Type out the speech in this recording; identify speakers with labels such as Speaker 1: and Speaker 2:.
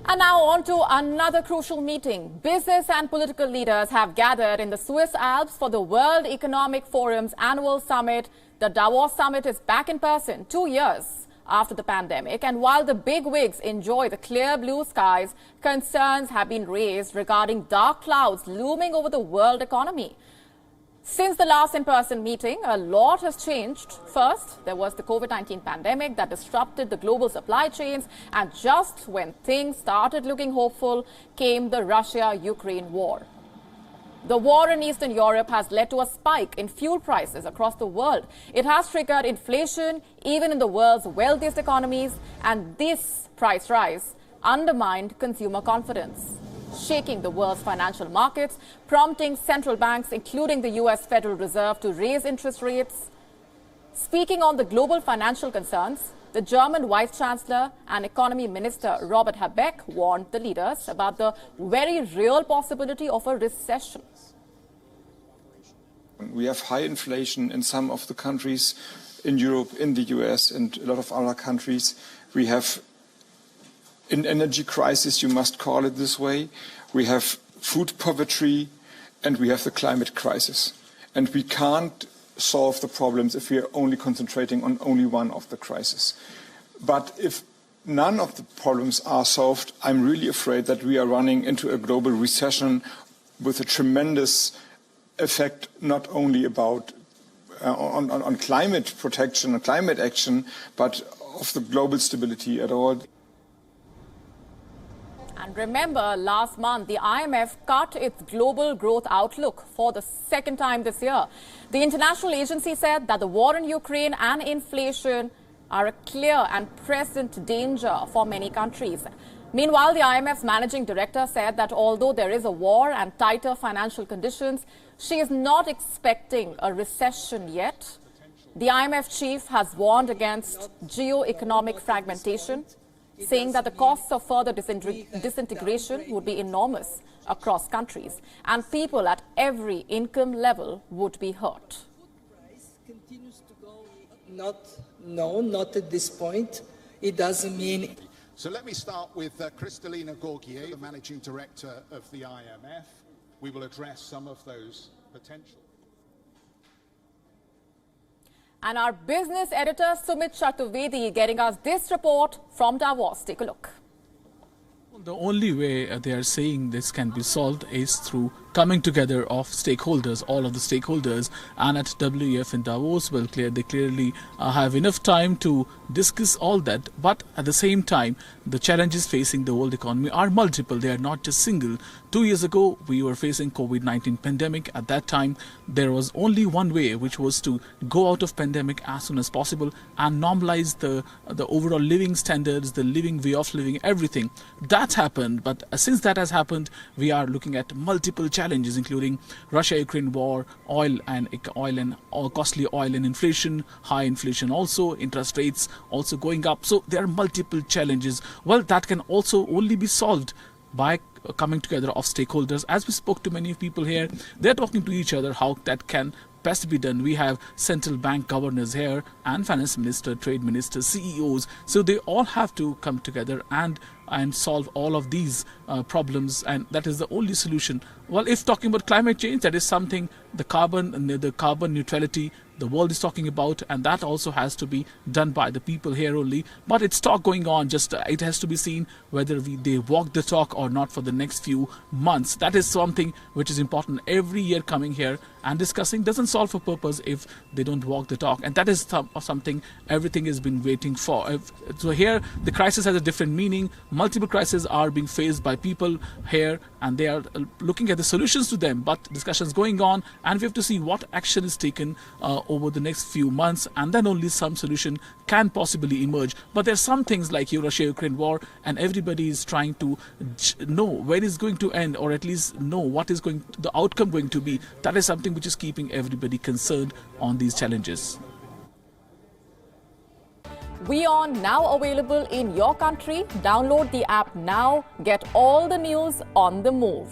Speaker 1: And now on to another crucial meeting. Business and political leaders have gathered in the Swiss Alps for the World Economic Forum's annual summit. The Davos summit is back in person 2 years after the pandemic. And while the bigwigs enjoy the clear blue skies, concerns have been raised regarding dark clouds looming over the world economy. Since the last in-person meeting, a lot has changed. First, there was the COVID-19 pandemic that disrupted the global supply chains. And just when things started looking hopeful, came the Russia-Ukraine war. The war in Eastern Europe has led to a spike in fuel prices across the world. It has triggered inflation even in the world's wealthiest economies. And this price rise undermined consumer confidence, shaking the world's financial markets, prompting central banks, including the US Federal Reserve, to raise interest rates. Speaking on the global financial concerns, the German Vice-Chancellor and Economy Minister Robert Habeck warned the leaders about the very real possibility of a recession.
Speaker 2: We have high inflation in some of the countries in Europe, in the US, and a lot of other countries. We have an energy crisis, you must call it this way. We have food poverty, and we have the climate crisis. And we can't solve the problems if we are only concentrating on only one of the crises. But if none of the problems are solved, I'm really afraid that we are running into a global recession with a tremendous effect, not only about on climate protection and climate action, but of the global stability at all.
Speaker 1: And remember, last month, the IMF cut its global growth outlook for the second time this year. The international agency said that the war in Ukraine and inflation are a clear and present danger for many countries. Meanwhile, the IMF's managing director said that although there is a war and tighter financial conditions, she is not expecting a recession yet. The IMF chief has warned against geo-economic fragmentation, saying that the costs of further disintegration would be enormous across countries, and people at every income level would be hurt.
Speaker 3: Continues to go not at this point. It doesn't mean.
Speaker 4: So let me start with Kristalina Georgiev, the Managing Director of the IMF. We will address some of those potential.
Speaker 1: And our business editor, Sumit Chaturvedi, getting us this report from Davos. Take a look.
Speaker 5: The only way they are saying this can be solved is through coming together of stakeholders, all of the stakeholders, and at WEF in Davos, well, they clearly have enough time to discuss all that. But at the same time, the challenges facing the world economy are multiple. They are not just single. 2 years ago, we were facing COVID-19 pandemic. At that time, there was only one way, which was to go out of pandemic as soon as possible and normalize the overall living standards, the living way of living, everything. That's happened. But since that has happened, we are looking at multiple challenges, including Russia-Ukraine war, oil and costly oil and inflation, high inflation also, interest rates also going up. So there are multiple challenges. Well, that can also only be solved by coming together of stakeholders. As we spoke to many people here, they're talking to each other how that can best be done. We have central bank governors here and finance minister, trade minister, CEOs. So they all have to come together and solve all of these problems, and that is the only solution. Well, if talking about climate change, that is something the carbon neutrality the world is talking about, and that also has to be done by the people here only. But it's talk going on, just it has to be seen whether they walk the talk or not for the next few months. That is something which is important. Every year coming here and discussing doesn't solve a purpose if they don't walk the talk, and that is something everything has been waiting for. So here the crisis has a different meaning. Multiple crises are being faced by people here, and they are looking at the solutions to them, but discussions going on, and we have to see what action is taken over the next few months, and then only some solution can possibly emerge. But there are some things like Russia-Ukraine war, and everybody is trying to know when it's going to end, or at least know what is the outcome going to be. That is something which is keeping everybody concerned on these challenges.
Speaker 1: WION now available in your country. Download the app now. Get all the news on the move.